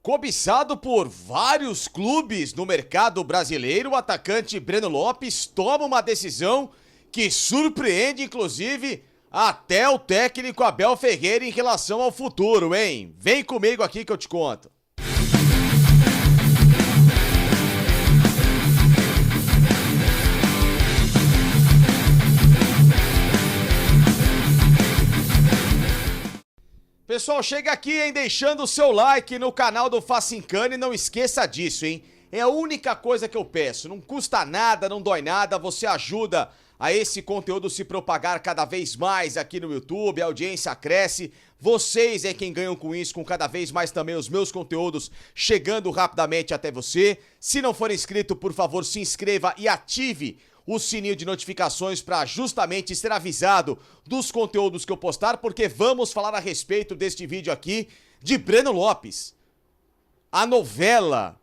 Cobiçado por vários clubes no mercado brasileiro, o atacante Breno Lopes toma uma decisão que surpreende, inclusive, até o técnico Abel Ferreira em relação ao futuro, hein? Vem comigo aqui que eu te conto. Pessoal, chega aqui, hein, deixando o seu like no canal do Facincani, não esqueça disso, hein? É a única coisa que eu peço, não custa nada, não dói nada, você ajuda a esse conteúdo se propagar cada vez mais aqui no YouTube, a audiência cresce, vocês é quem ganham com isso, com cada vez mais também os meus conteúdos chegando rapidamente até você. Se não for inscrito, por favor, se inscreva e ative o sininho de notificações para justamente ser avisado dos conteúdos que eu postar, porque vamos falar a respeito deste vídeo aqui de Breno Lopes. A novela,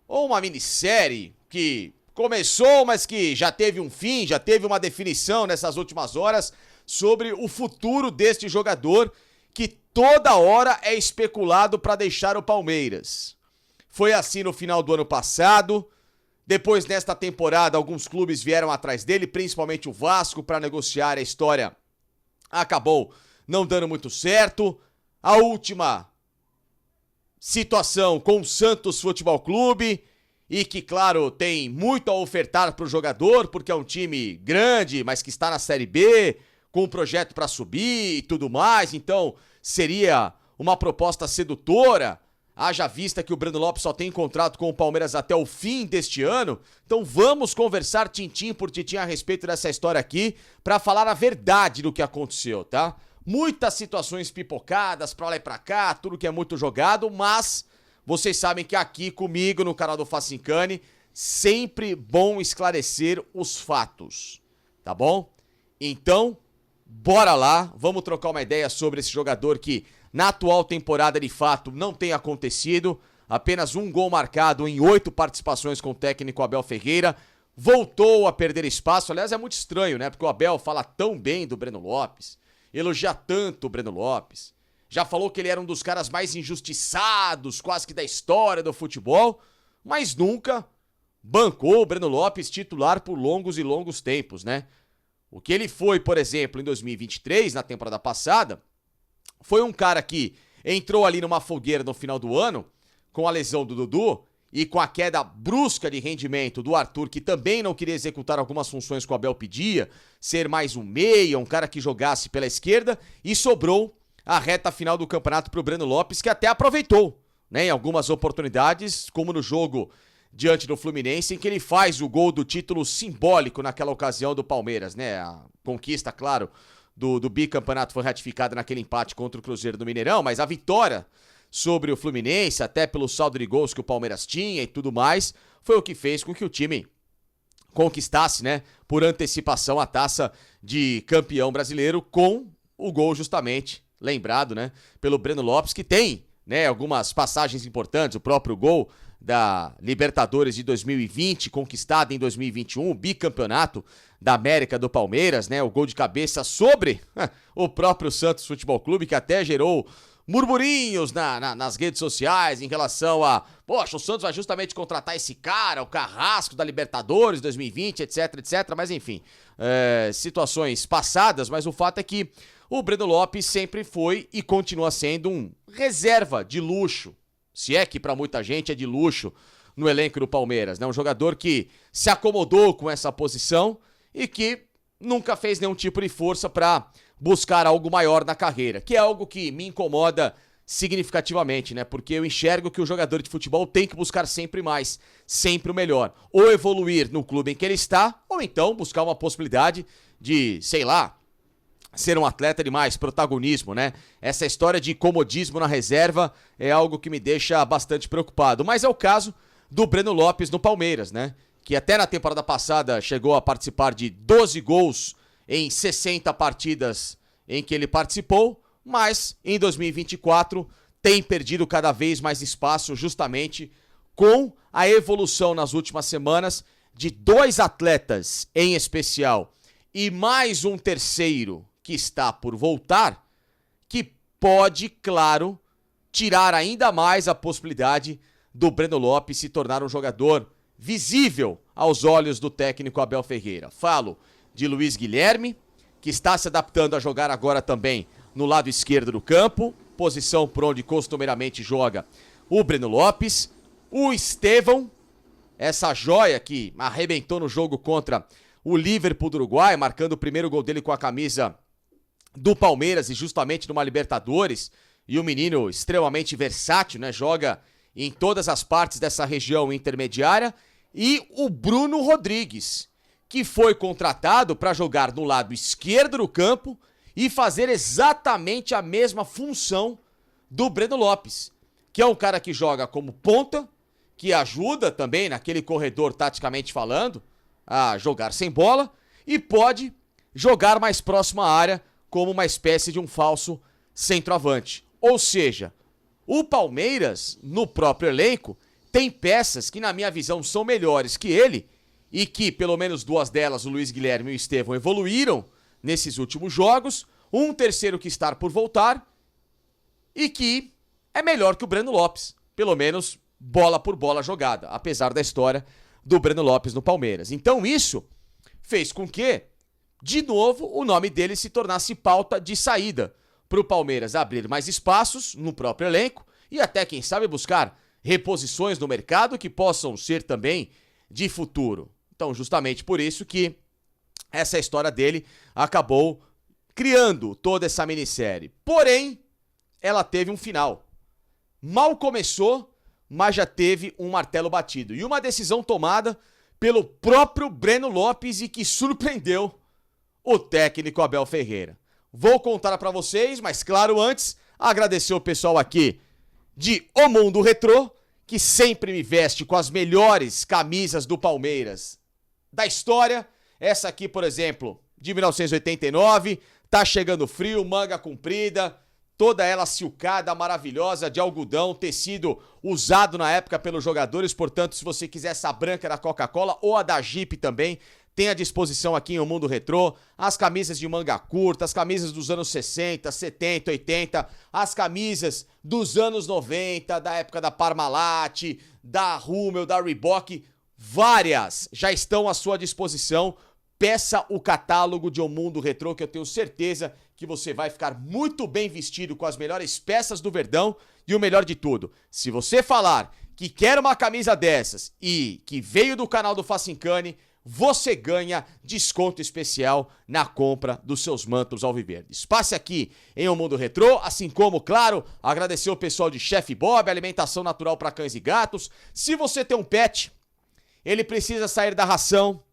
ou uma minissérie que começou, mas que já teve um fim, já teve uma definição nessas últimas horas sobre o futuro deste jogador que toda hora é especulado para deixar o Palmeiras. Foi assim no final do ano passado. Depois, nesta temporada, alguns clubes vieram atrás dele, principalmente o Vasco, para negociar. A história acabou não dando muito certo. A última situação com o Santos Futebol Clube, e que, claro, tem muito a ofertar para o jogador, porque é um time grande, mas que está na Série B, com um projeto para subir e tudo mais. Então, seria uma proposta sedutora. Haja vista que o Breno Lopes só tem contrato com o Palmeiras até o fim deste ano. Então vamos conversar tintim por tintim a respeito dessa história aqui, pra falar a verdade do que aconteceu, tá? Muitas situações pipocadas pra lá e pra cá, tudo que é muito jogado, mas vocês sabem que aqui comigo no canal do Facincani, sempre bom esclarecer os fatos, tá bom? Então, bora lá, vamos trocar uma ideia sobre esse jogador que na atual temporada, de fato, não tem acontecido. Apenas um gol marcado em 8 participações com o técnico Abel Ferreira. Voltou a perder espaço. Aliás, é muito estranho, né? Porque o Abel fala tão bem do Breno Lopes, elogia tanto o Breno Lopes. Já falou que ele era um dos caras mais injustiçados, quase que da história do futebol, mas nunca bancou o Breno Lopes titular por longos e longos tempos, né? O que ele foi, por exemplo, em 2023, na temporada passada, foi um cara que entrou ali numa fogueira no final do ano, com a lesão do Dudu e com a queda brusca de rendimento do Arthur, que também não queria executar algumas funções que o Abel pedia, ser mais um meia, um cara que jogasse pela esquerda, e sobrou a reta final do campeonato para o Breno Lopes, que até aproveitou, né, em algumas oportunidades, como no jogo diante do Fluminense, em que ele faz o gol do título simbólico naquela ocasião do Palmeiras, né, a conquista, claro, do bicampeonato foi ratificada naquele empate contra o Cruzeiro do Mineirão, mas a vitória sobre o Fluminense, até pelo saldo de gols que o Palmeiras tinha e tudo mais, foi o que fez com que o time conquistasse, né, por antecipação a taça de campeão brasileiro, com o gol justamente lembrado, né, pelo Breno Lopes, que tem, né, algumas passagens importantes, o próprio gol da Libertadores de 2020, conquistada em 2021, o bicampeonato da América do Palmeiras, né, o gol de cabeça sobre o próprio Santos Futebol Clube, que até gerou murmurinhos nas redes sociais em relação a, poxa, o Santos vai justamente contratar esse cara, o Carrasco da Libertadores 2020, etc, etc, mas enfim, situações passadas, mas o fato é que o Breno Lopes sempre foi e continua sendo um reserva de luxo, se é que pra muita gente é de luxo no elenco do Palmeiras, né? Um jogador que se acomodou com essa posição e que nunca fez nenhum tipo de força pra buscar algo maior na carreira, que é algo que me incomoda significativamente, né? Porque eu enxergo que o jogador de futebol tem que buscar sempre mais, sempre o melhor. Ou evoluir no clube em que ele está, ou então buscar uma possibilidade de, sei lá, ser um atleta de mais protagonismo, né? Essa história de comodismo na reserva é algo que me deixa bastante preocupado. Mas é o caso do Breno Lopes no Palmeiras, né? Que até na temporada passada chegou a participar de 12 gols em 60 partidas em que ele participou, mas em 2024 tem perdido cada vez mais espaço justamente com a evolução nas últimas semanas de 2 atletas em especial e mais um terceiro que está por voltar, que pode, claro, tirar ainda mais a possibilidade do Breno Lopes se tornar um jogador visível aos olhos do técnico Abel Ferreira. Falo de Luiz Guilherme, que está se adaptando a jogar agora também no lado esquerdo do campo, posição por onde costumeiramente joga o Breno Lopes. O Estevão, essa joia que arrebentou no jogo contra o Liverpool do Uruguai, marcando o primeiro gol dele com a camisa do Palmeiras e justamente numa Libertadores. E um menino extremamente versátil, né? Joga em todas as partes dessa região intermediária. E o Bruno Rodrigues, que foi contratado para jogar no lado esquerdo do campo e fazer exatamente a mesma função do Breno Lopes, que é um cara que joga como ponta, que ajuda também naquele corredor, taticamente falando, a jogar sem bola e pode jogar mais próximo à área como uma espécie de um falso centroavante. Ou seja, o Palmeiras, no próprio elenco, tem peças que, na minha visão, são melhores que ele e que, pelo menos duas delas, o Luiz Guilherme e o Estevão, evoluíram nesses últimos jogos. Um terceiro que está por voltar e que é melhor que o Breno Lopes, pelo menos bola por bola jogada, apesar da história do Breno Lopes no Palmeiras. Então isso fez com que, de novo, o nome dele se tornasse pauta de saída para o Palmeiras abrir mais espaços no próprio elenco e até, quem sabe, buscar reposições no mercado que possam ser também de futuro. Então, justamente por isso que essa história dele acabou criando toda essa minissérie. Porém, ela teve um final. Mal começou, mas já teve um martelo batido. E uma decisão tomada pelo próprio Breno Lopes e que surpreendeu o técnico Abel Ferreira. Vou contar pra vocês, mas claro, antes, agradecer o pessoal aqui de O Mundo Retrô, que sempre me veste com as melhores camisas do Palmeiras da história. Essa aqui, por exemplo, de 1989, tá chegando frio, manga comprida, toda ela silcada, maravilhosa, de algodão, tecido usado na época pelos jogadores. Portanto, se você quiser essa branca da Coca-Cola ou a da Jeep também, tem à disposição aqui em O Mundo Retrô. As camisas de manga curta, as camisas dos anos 60, 70, 80, as camisas dos anos 90, da época da Parmalat, da Hummel, da Reebok, várias já estão à sua disposição. Peça o catálogo de O Mundo Retrô, que eu tenho certeza que você vai ficar muito bem vestido com as melhores peças do Verdão. E o melhor de tudo, se você falar que quer uma camisa dessas e que veio do canal do Facincani, você ganha desconto especial na compra dos seus mantos alviverdes. Passe aqui em O Mundo Retrô, assim como, claro, agradecer o pessoal de Chef Bob, alimentação natural para cães e gatos. Se você tem um pet, ele precisa sair da ração,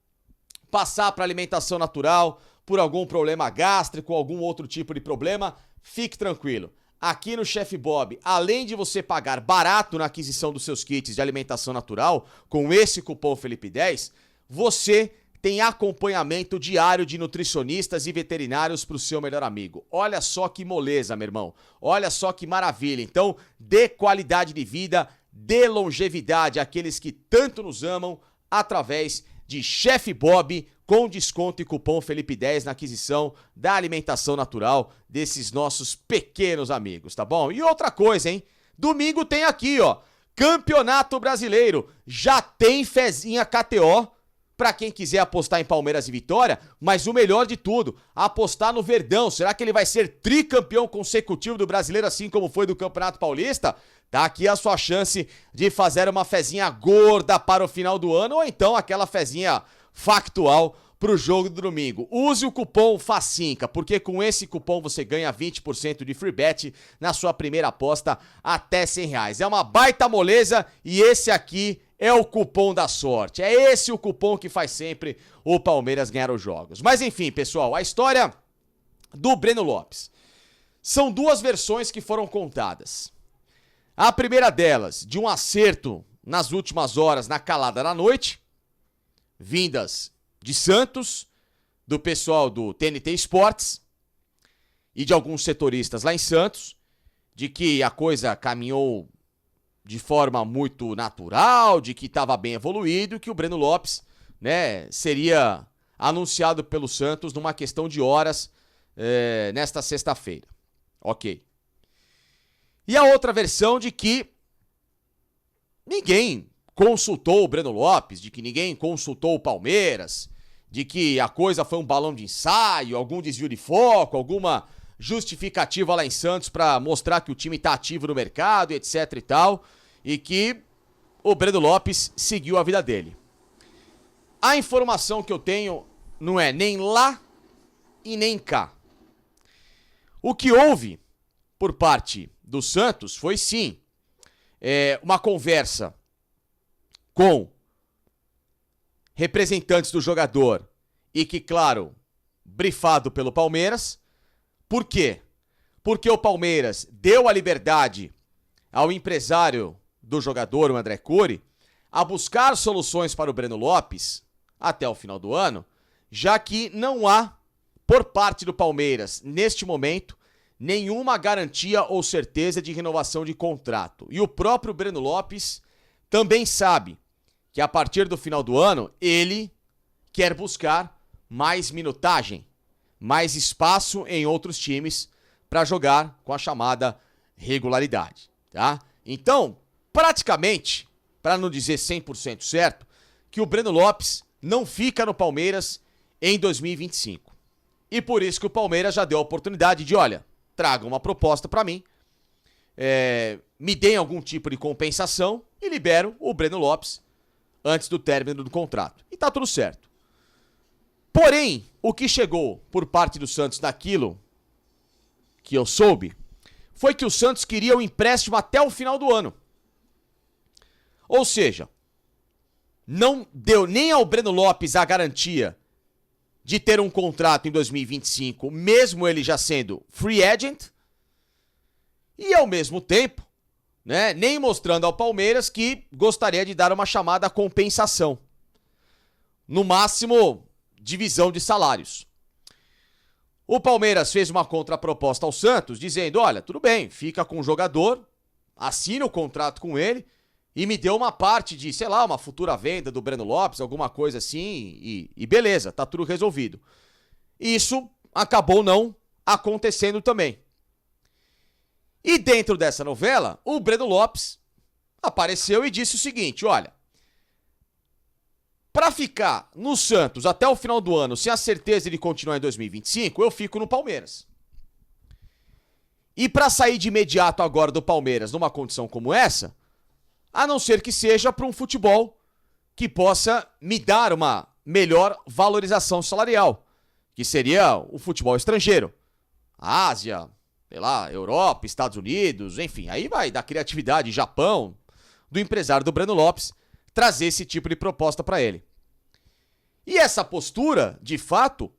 passar para alimentação natural, por algum problema gástrico, algum outro tipo de problema, fique tranquilo. Aqui no Chef Bob, além de você pagar barato na aquisição dos seus kits de alimentação natural, com esse cupom Felipe10, você tem acompanhamento diário de nutricionistas e veterinários para o seu melhor amigo. Olha só que moleza, meu irmão. Olha só que maravilha. Então, dê qualidade de vida, dê longevidade àqueles que tanto nos amam através de Chef Bob, com desconto e cupom Felipe10 na aquisição da alimentação natural desses nossos pequenos amigos, tá bom? E outra coisa, hein? Domingo tem aqui, ó, Campeonato Brasileiro. Já tem fezinha KTO para quem quiser apostar em Palmeiras e Vitória, mas o melhor de tudo, apostar no Verdão. Será que ele vai ser tricampeão consecutivo do Brasileiro, assim como foi do Campeonato Paulista? Tá aqui a sua chance de fazer uma fezinha gorda para o final do ano, ou então aquela fezinha factual pro jogo do domingo. Use o cupom FACINCA, porque com esse cupom você ganha 20% de free bet na sua primeira aposta até R$100. É uma baita moleza e esse aqui é o cupom da sorte. É esse o cupom que faz sempre o Palmeiras ganhar os jogos. Mas enfim, pessoal, a história do Breno Lopes. São duas versões que foram contadas. A primeira delas, de um acerto nas últimas horas na calada da noite, vindas de Santos, do pessoal do TNT Esportes e de alguns setoristas lá em Santos, de que a coisa caminhou de forma muito natural, de que estava bem evoluído e que o Breno Lopes, né, seria anunciado pelo Santos numa questão de horas nesta sexta-feira. Ok. E a outra versão de que ninguém consultou o Breno Lopes, de que ninguém consultou o Palmeiras, de que a coisa foi um balão de ensaio, algum desvio de foco, alguma justificativa lá em Santos para mostrar que o time tá ativo no mercado, etc e tal, e que o Breno Lopes seguiu a vida dele. A informação que eu tenho não é nem lá e nem cá. O que houve por parte do Santos foi sim uma conversa com representantes do jogador e que, claro, brifado pelo Palmeiras. Por quê? Porque o Palmeiras deu a liberdade ao empresário do jogador, o André Cury, a buscar soluções para o Breno Lopes até o final do ano, já que não há, por parte do Palmeiras, neste momento, nenhuma garantia ou certeza de renovação de contrato. E o próprio Breno Lopes também sabe que a partir do final do ano, ele quer buscar mais minutagem, mais espaço em outros times para jogar com a chamada regularidade, tá? Então, praticamente, para não dizer 100% certo, que o Breno Lopes não fica no Palmeiras em 2025. E por isso que o Palmeiras já deu a oportunidade de, olha, traga uma proposta para mim, me deem algum tipo de compensação e libero o Breno Lopes antes do término do contrato. E tá tudo certo. Porém, o que chegou por parte do Santos daquilo que eu soube, foi que o Santos queria o empréstimo até o final do ano. Ou seja, não deu nem ao Breno Lopes a garantia de ter um contrato em 2025, mesmo ele já sendo free agent, e ao mesmo tempo, né, nem mostrando ao Palmeiras que gostaria de dar uma chamada compensação. No máximo, divisão de salários. O Palmeiras fez uma contraproposta ao Santos, dizendo, olha, tudo bem, fica com o jogador, assina o contrato com ele e me deu uma parte de, sei lá, uma futura venda do Breno Lopes, alguma coisa assim, e beleza, tá tudo resolvido. Isso acabou não acontecendo também. E dentro dessa novela, o Breno Lopes apareceu e disse o seguinte, olha, para ficar no Santos até o final do ano, sem a certeza de continuar em 2025, eu fico no Palmeiras. E para sair de imediato agora do Palmeiras numa condição como essa, a não ser que seja para um futebol que possa me dar uma melhor valorização salarial, que seria o futebol estrangeiro. Ásia, sei lá, Europa, Estados Unidos, enfim, aí vai da criatividade, Japão, do empresário do Breno Lopes, trazer esse tipo de proposta para ele. E essa postura, de fato,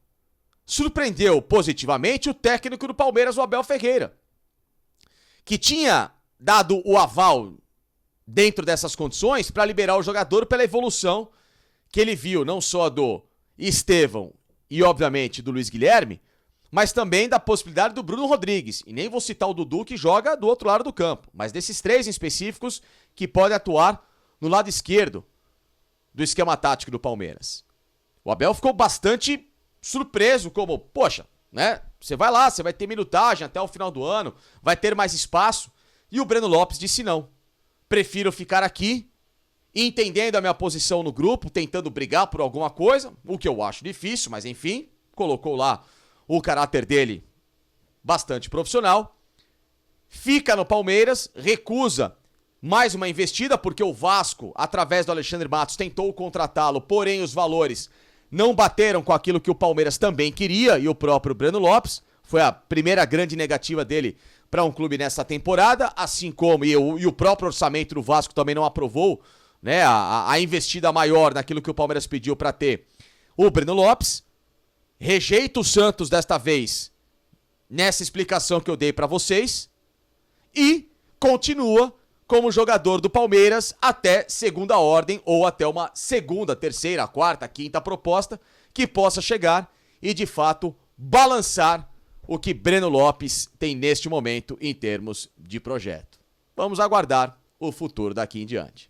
surpreendeu positivamente o técnico do Palmeiras, o Abel Ferreira, que tinha dado o aval dentro dessas condições para liberar o jogador pela evolução que ele viu, não só do Estevão e, obviamente, do Luiz Guilherme, mas também da possibilidade do Bruno Rodrigues. E nem vou citar o Dudu, que joga do outro lado do campo, mas desses três em específicos que podem atuar no lado esquerdo do esquema tático do Palmeiras. O Abel ficou bastante surpreso, como, poxa, né? Você vai lá, você vai ter minutagem até o final do ano, vai ter mais espaço. E o Breno Lopes disse não. Prefiro ficar aqui, entendendo a minha posição no grupo, tentando brigar por alguma coisa, o que eu acho difícil, mas enfim, colocou lá o caráter dele bastante profissional. Fica no Palmeiras, recusa mais uma investida, porque o Vasco, através do Alexandre Matos, tentou contratá-lo, porém os valores não bateram com aquilo que o Palmeiras também queria, e o próprio Breno Lopes. Foi a primeira grande negativa dele para um clube nessa temporada, assim como e o próprio orçamento do Vasco também não aprovou, né, a investida maior naquilo que o Palmeiras pediu para ter o Breno Lopes. Rejeita o Santos desta vez nessa explicação que eu dei para vocês e continua como jogador do Palmeiras até segunda ordem ou até uma segunda, terceira, quarta, quinta proposta que possa chegar e de fato balançar o que Breno Lopes tem neste momento em termos de projeto. Vamos aguardar o futuro daqui em diante.